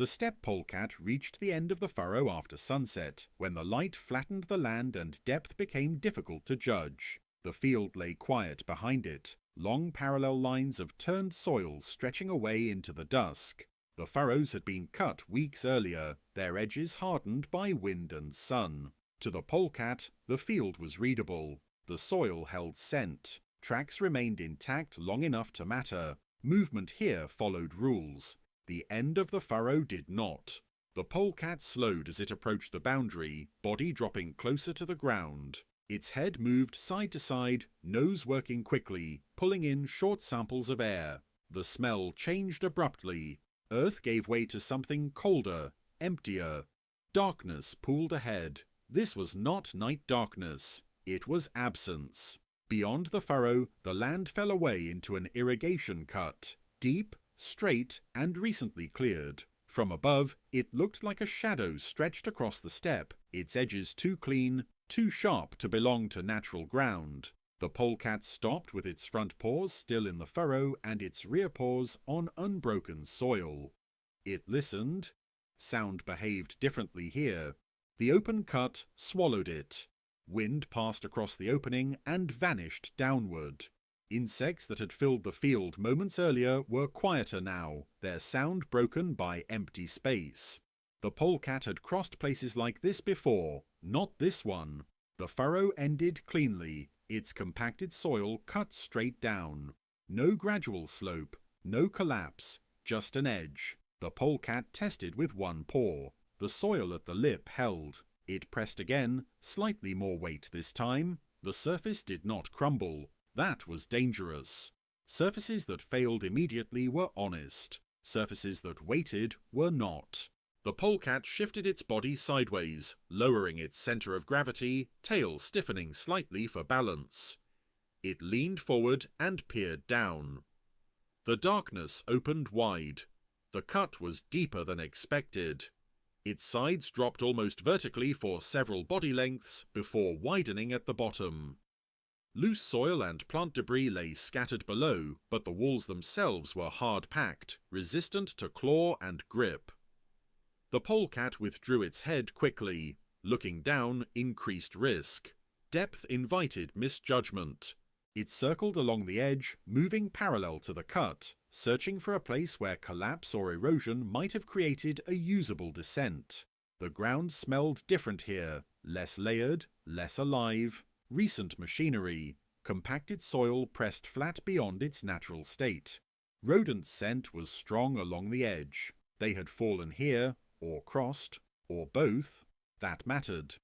The steppe polecat reached the end of the furrow after sunset, when the light flattened the land and depth became difficult to judge. The field lay quiet behind it, long parallel lines of turned soil stretching away into the dusk. The furrows had been cut weeks earlier, their edges hardened by wind and sun. To the polecat, the field was readable. The soil held scent. Tracks remained intact long enough to matter. Movement here followed rules. The end of the furrow did not. The polecat slowed as it approached the boundary, body dropping closer to the ground. Its head moved side to side, nose working quickly, pulling in short samples of air. The smell changed abruptly. Earth gave way to something colder, emptier. Darkness pooled ahead. This was not night darkness. It was absence. Beyond the furrow, the land fell away into an irrigation cut, deep, straight, and recently cleared. From above, it looked like a shadow stretched across the steppe, its edges too clean, too sharp to belong to natural ground. The polecat stopped with its front paws still in the furrow and its rear paws on unbroken soil. It listened. Sound behaved differently here. The open cut swallowed it. Wind passed across the opening and vanished downward. Insects that had filled the field moments earlier were quieter now, their sound broken by empty space. The polecat had crossed places like this before, not this one. The furrow ended cleanly, its compacted soil cut straight down. No gradual slope, no collapse, just an edge. The polecat tested with one paw. The soil at the lip held. It pressed again, slightly more weight this time. The surface did not crumble. That was dangerous. Surfaces that failed immediately were honest. Surfaces that waited were not. The polecat shifted its body sideways, lowering its center of gravity, tail stiffening slightly for balance. It leaned forward and peered down. The darkness opened wide. The cut was deeper than expected. Its sides dropped almost vertically for several body lengths before widening at the bottom. Loose soil and plant debris lay scattered below, but the walls themselves were hard-packed, resistant to claw and grip. The polecat withdrew its head quickly. Looking down increased risk. Depth invited misjudgment. It circled along the edge, moving parallel to the cut, searching for a place where collapse or erosion might have created a usable descent. The ground smelled different here, less layered, less alive. Recent machinery, compacted soil pressed flat beyond its natural state. Rodent scent was strong along the edge. They had fallen here, or crossed, or both. That mattered.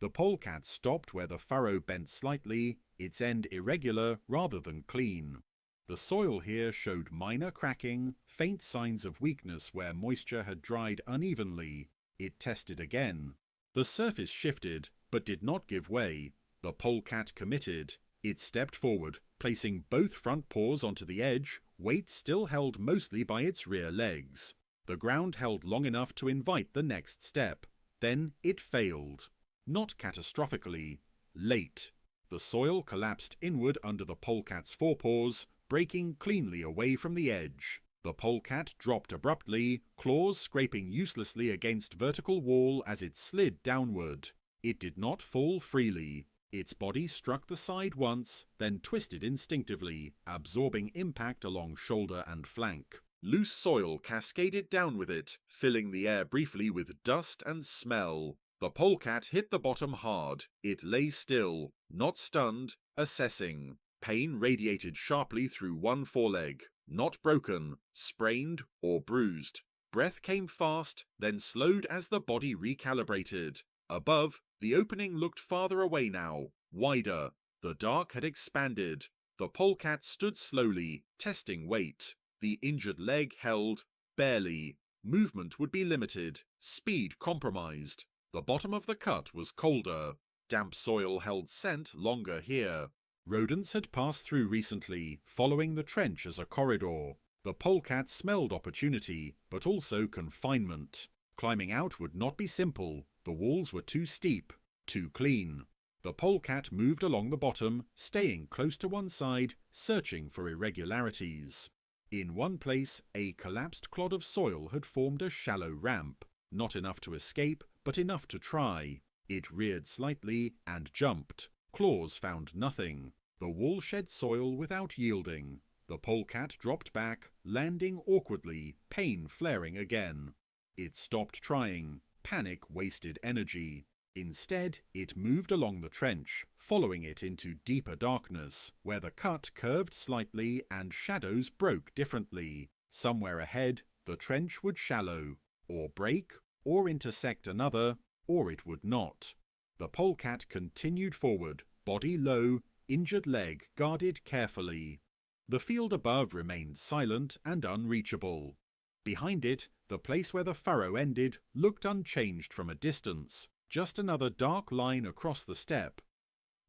The polecat stopped where the furrow bent slightly, its end irregular rather than clean. The soil here showed minor cracking, faint signs of weakness where moisture had dried unevenly. It tested again. The surface shifted, but did not give way. The polecat committed. It stepped forward, placing both front paws onto the edge, weight still held mostly by its rear legs. The ground held long enough to invite the next step. Then it failed. Not catastrophically. Late. The soil collapsed inward under the polecat's forepaws, breaking cleanly away from the edge. The polecat dropped abruptly, claws scraping uselessly against vertical wall as it slid downward. It did not fall freely. Its body struck the side once, then twisted instinctively, absorbing impact along shoulder and flank. Loose soil cascaded down with it, filling the air briefly with dust and smell. The polecat hit the bottom hard. It lay still, not stunned, assessing. Pain radiated sharply through one foreleg, not broken, sprained, or bruised. Breath came fast, then slowed as the body recalibrated. Above, the opening looked farther away now, wider. The dark had expanded. The polecat stood slowly, testing weight. The injured leg held, barely. Movement would be limited, speed compromised. The bottom of the cut was colder. Damp soil held scent longer here. Rodents had passed through recently, following the trench as a corridor. The polecat smelled opportunity, but also confinement. Climbing out would not be simple. The walls were too steep, too clean. The polecat moved along the bottom, staying close to one side, searching for irregularities. In one place, a collapsed clod of soil had formed a shallow ramp, not enough to escape, but enough to try. It reared slightly and jumped. Claws found nothing. The wall shed soil without yielding. The polecat dropped back, landing awkwardly, pain flaring again. It stopped trying. Panic wasted energy. Instead, it moved along the trench, following it into deeper darkness, where the cut curved slightly and shadows broke differently. Somewhere ahead, the trench would shallow, or break, or intersect another, or it would not. The polecat continued forward, body low, injured leg guarded carefully. The field above remained silent and unreachable. Behind it, the place where the furrow ended looked unchanged from a distance, just another dark line across the steppe.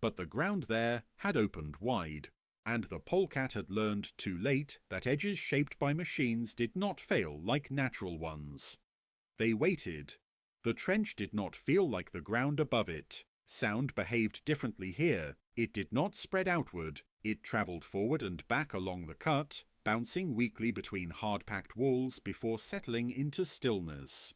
But the ground there had opened wide, and the polecat had learned too late that edges shaped by machines did not fail like natural ones. They waited. The trench did not feel like the ground above it. Sound behaved differently here. It did not spread outward. It travelled forward and back along the cut, bouncing weakly between hard-packed walls before settling into stillness.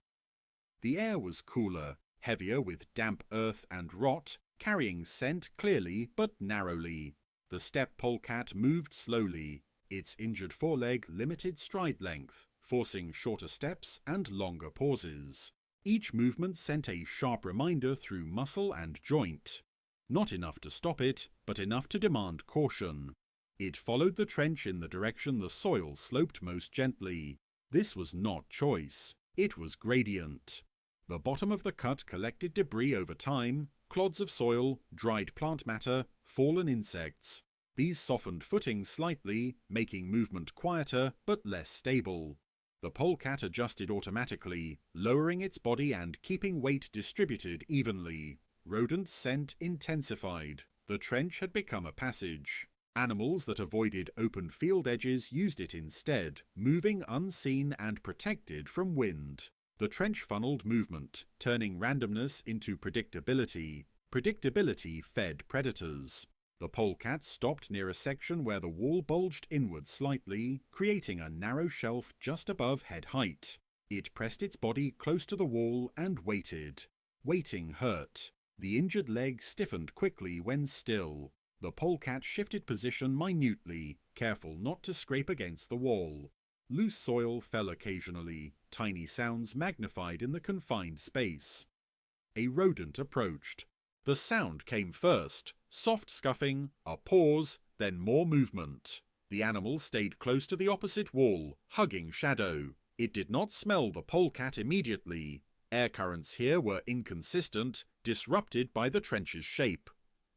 The air was cooler, heavier with damp earth and rot, carrying scent clearly but narrowly. The steppe polecat moved slowly. Its injured foreleg limited stride length, forcing shorter steps and longer pauses. Each movement sent a sharp reminder through muscle and joint. Not enough to stop it, but enough to demand caution. It followed the trench in the direction the soil sloped most gently. This was not choice. It was gradient. The bottom of the cut collected debris over time, clods of soil, dried plant matter, fallen insects. These softened footing slightly, making movement quieter but less stable. The polecat adjusted automatically, lowering its body and keeping weight distributed evenly. Rodent scent intensified. The trench had become a passage. Animals that avoided open field edges used it instead, moving unseen and protected from wind. The trench funneled movement, turning randomness into predictability. Predictability fed predators. The polecat stopped near a section where the wall bulged inward slightly, creating a narrow shelf just above head height. It pressed its body close to the wall and waited. Waiting hurt. The injured leg stiffened quickly when still. The polecat shifted position minutely, careful not to scrape against the wall. Loose soil fell occasionally, tiny sounds magnified in the confined space. A rodent approached. The sound came first. Soft scuffing, a pause, then more movement. The animal stayed close to the opposite wall, hugging shadow. It did not smell the polecat immediately. Air currents here were inconsistent, disrupted by the trench's shape.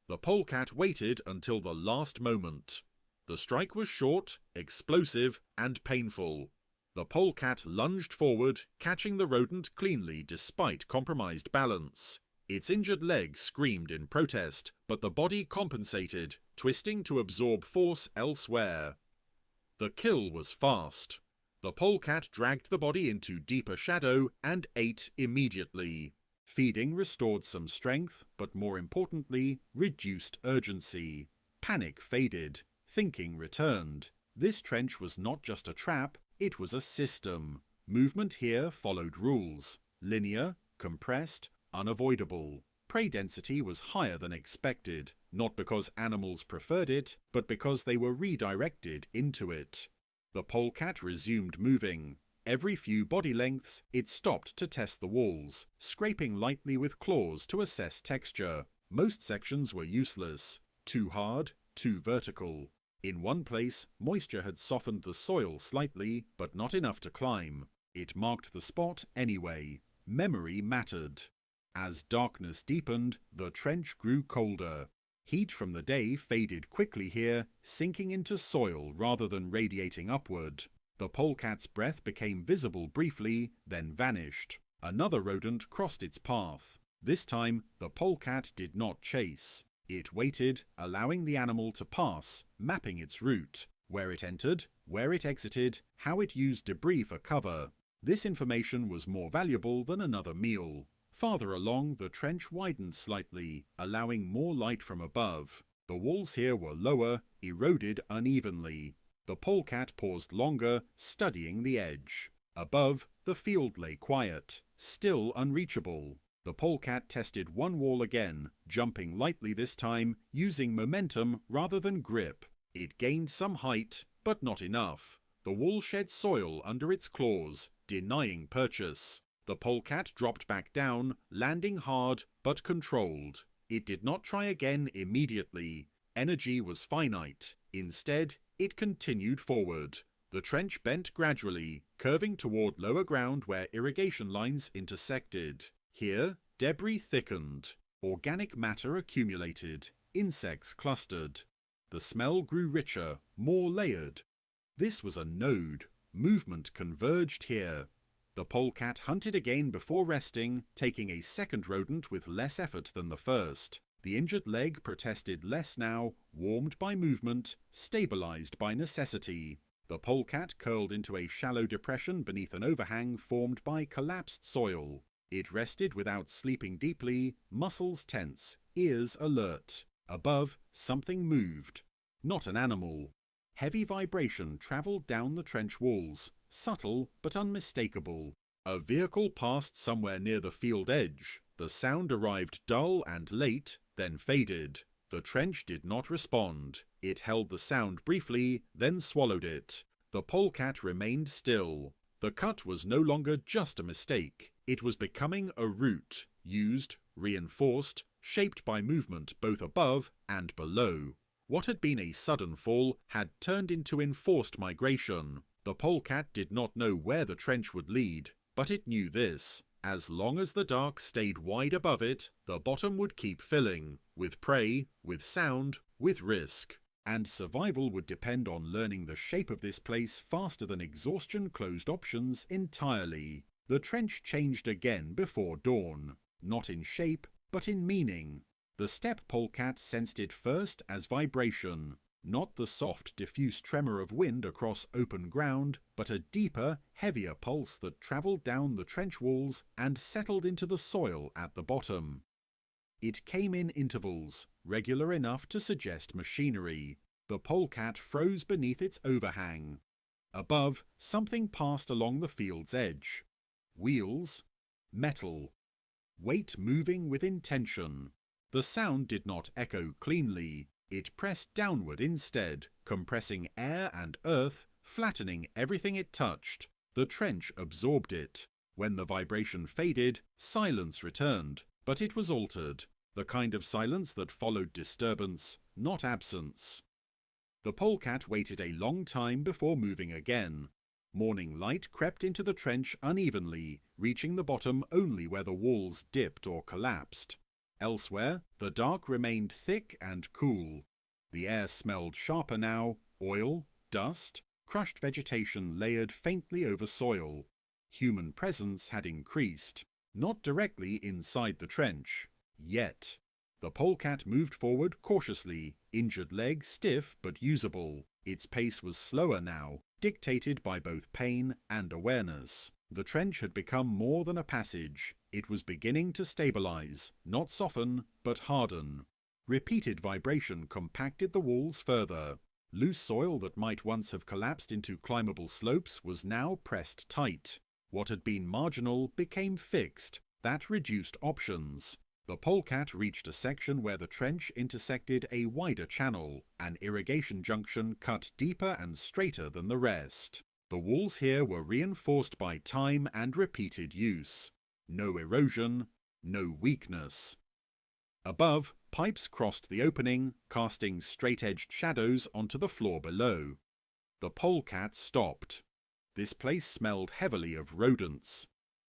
The polecat waited until the last moment. The strike was short, explosive, and painful. The polecat lunged forward, catching the rodent cleanly despite compromised balance. Its injured leg screamed in protest, but the body compensated, twisting to absorb force elsewhere. The kill was fast. The polecat dragged the body into deeper shadow and ate immediately. Feeding restored some strength, but more importantly, reduced urgency. Panic faded. Thinking returned. This trench was not just a trap, it was a system. Movement here followed rules. Linear, compressed, unavoidable. Prey density was higher than expected, not because animals preferred it, but because they were redirected into it. The polecat resumed moving. Every few body lengths, it stopped to test the walls, scraping lightly with claws to assess texture. Most sections were useless. Too hard, too vertical. In one place, moisture had softened the soil slightly, but not enough to climb. It marked the spot anyway. Memory mattered. As darkness deepened, the trench grew colder. Heat from the day faded quickly here, sinking into soil rather than radiating upward. The polecat's breath became visible briefly, then vanished. Another rodent crossed its path. This time, the polecat did not chase. It waited, allowing the animal to pass, mapping its route, where it entered, where it exited, how it used debris for cover. This information was more valuable than another meal. Farther along, the trench widened slightly, allowing more light from above. The walls here were lower, eroded unevenly. The polecat paused longer, studying the edge. Above, the field lay quiet, still unreachable. The polecat tested one wall again, jumping lightly this time, using momentum rather than grip. It gained some height, but not enough. The wall shed soil under its claws, denying purchase. The polecat dropped back down, landing hard but controlled. It did not try again immediately. Energy was finite. Instead, it continued forward. The trench bent gradually, curving toward lower ground where irrigation lines intersected. Here, debris thickened. Organic matter accumulated. Insects clustered. The smell grew richer, more layered. This was a node. Movement converged here. The polecat hunted again before resting, taking a second rodent with less effort than the first. The injured leg protested less now, warmed by movement, stabilized by necessity. The polecat curled into a shallow depression beneath an overhang formed by collapsed soil. It rested without sleeping deeply, muscles tense, ears alert. Above, something moved. Not an animal. Heavy vibration travelled down the trench walls, subtle but unmistakable. A vehicle passed somewhere near the field edge. The sound arrived dull and late, then faded. The trench did not respond. It held the sound briefly, then swallowed it. The polecat remained still. The cut was no longer just a mistake. It was becoming a route, used, reinforced, shaped by movement both above and below. What had been a sudden fall had turned into enforced migration. The polecat did not know where the trench would lead, but it knew this. As long as the dark stayed wide above it, the bottom would keep filling, with prey, with sound, with risk. And survival would depend on learning the shape of this place faster than exhaustion closed options entirely. The trench changed again before dawn, not in shape, but in meaning. The steppe polecat sensed it first as vibration, not the soft, diffuse tremor of wind across open ground, but a deeper, heavier pulse that travelled down the trench walls and settled into the soil at the bottom. It came in intervals, regular enough to suggest machinery. The polecat froze beneath its overhang. Above, something passed along the field's edge. Wheels, metal, weight moving with intention. The sound did not echo cleanly. It pressed downward instead, compressing air and earth, flattening everything it touched. The trench absorbed it. When the vibration faded, silence returned, but it was altered. The kind of silence that followed disturbance, not absence. The polecat waited a long time before moving again. Morning light crept into the trench unevenly, reaching the bottom only where the walls dipped or collapsed. Elsewhere, the dark remained thick and cool. The air smelled sharper now, oil, dust, crushed vegetation layered faintly over soil. Human presence had increased, not directly inside the trench. Yet. The polecat moved forward cautiously, injured leg stiff but usable. Its pace was slower now, dictated by both pain and awareness. The trench had become more than a passage. It was beginning to stabilize, not soften, but harden. Repeated vibration compacted the walls further. Loose soil that might once have collapsed into climbable slopes was now pressed tight. What had been marginal became fixed. That reduced options. The polecat reached a section where the trench intersected a wider channel, an irrigation junction cut deeper and straighter than the rest. The walls here were reinforced by time and repeated use. No erosion, no weakness. Above, pipes crossed the opening, casting straight-edged shadows onto the floor below. The polecat stopped. This place smelled heavily of rodents.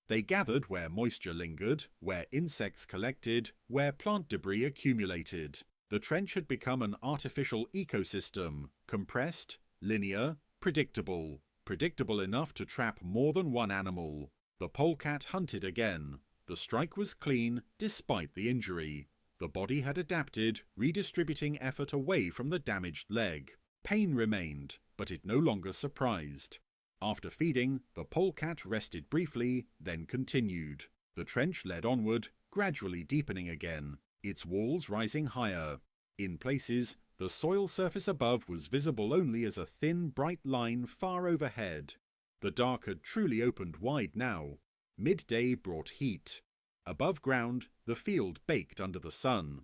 They gathered where moisture lingered, where insects collected, where plant debris accumulated. The trench had become an artificial ecosystem, compressed, linear, predictable. Predictable enough to trap more than one animal. The polecat hunted again. The strike was clean, despite the injury. The body had adapted, redistributing effort away from the damaged leg. Pain remained, but it no longer surprised. After feeding, the polecat rested briefly, then continued. The trench led onward, gradually deepening again, its walls rising higher. In places, The soil surface above was visible only as a thin, bright line far overhead. The dark had truly opened wide now. Midday brought heat. Above ground, the field baked under the sun.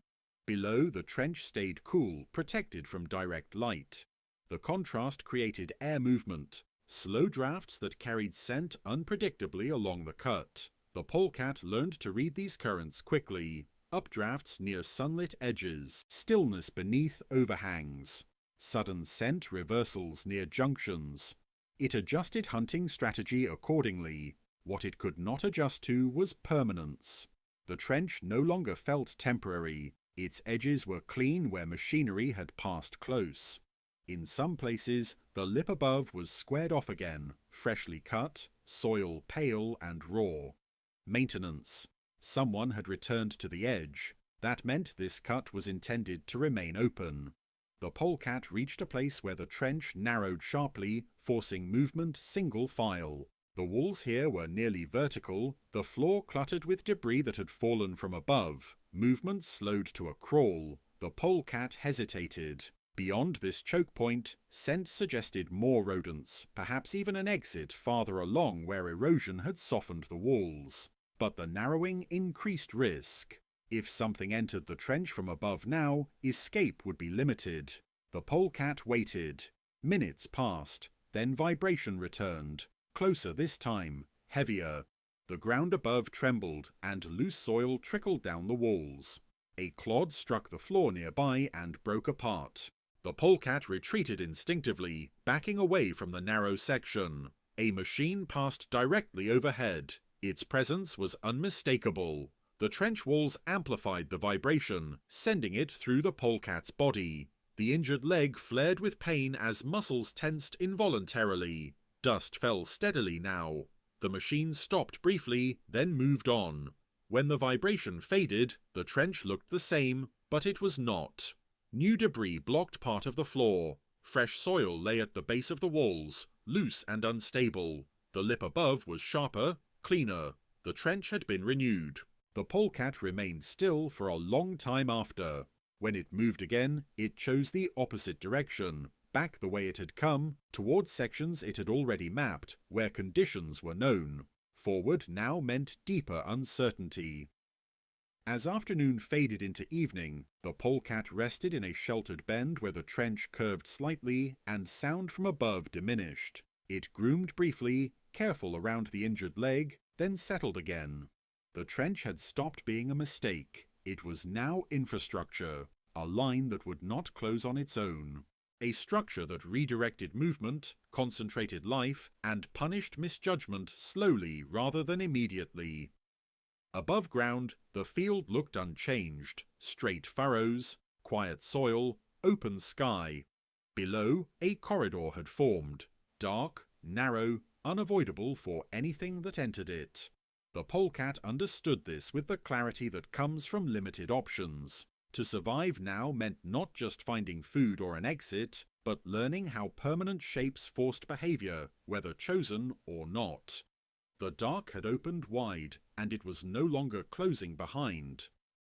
Below, the trench stayed cool, protected from direct light. The contrast created air movement, slow drafts that carried scent unpredictably along the cut. The polecat learned to read these currents quickly. Updrafts near sunlit edges, stillness beneath overhangs, sudden scent reversals near junctions. It adjusted hunting strategy accordingly. What it could not adjust to was permanence. The trench no longer felt temporary. Its edges were clean where machinery had passed close. In some places, the lip above was squared off again, freshly cut, soil pale and raw. Maintenance. Someone had returned to the edge. That meant this cut was intended to remain open. The polecat reached a place where the trench narrowed sharply, forcing movement single file. The walls here were nearly vertical, the floor cluttered with debris that had fallen from above. Movement slowed to a crawl. The polecat hesitated. Beyond this choke point, scent suggested more rodents, perhaps even an exit farther along where erosion had softened the walls. But the narrowing increased risk. If something entered the trench from above now, escape would be limited. The polecat waited. Minutes passed, then vibration returned. Closer this time, heavier. The ground above trembled, and loose soil trickled down the walls. A clod struck the floor nearby and broke apart. The polecat retreated instinctively, backing away from the narrow section. A machine passed directly overhead. Its presence was unmistakable. The trench walls amplified the vibration, sending it through the polecat's body. The injured leg flared with pain as muscles tensed involuntarily. Dust fell steadily now. The machine stopped briefly, then moved on. When the vibration faded, the trench looked the same, but it was not. New debris blocked part of the floor. Fresh soil lay at the base of the walls, loose and unstable. The lip above was sharper, cleaner. The trench had been renewed. The polecat remained still for a long time after. When it moved again, it chose the opposite direction, back the way it had come, towards sections it had already mapped, where conditions were known. Forward now meant deeper uncertainty. As afternoon faded into evening, the polecat rested in a sheltered bend where the trench curved slightly and sound from above diminished. It groomed briefly, careful around the injured leg, then settled again. The trench had stopped being a mistake. It was now infrastructure, a line that would not close on its own. A structure that redirected movement, concentrated life, and punished misjudgment slowly rather than immediately. Above ground, the field looked unchanged. Straight furrows, quiet soil, open sky. Below, a corridor had formed. Dark, narrow, unavoidable for anything that entered it. The polecat understood this with the clarity that comes from limited options. To survive now meant not just finding food or an exit, but learning how permanent shapes forced behavior, whether chosen or not. The dark had opened wide, and it was no longer closing behind.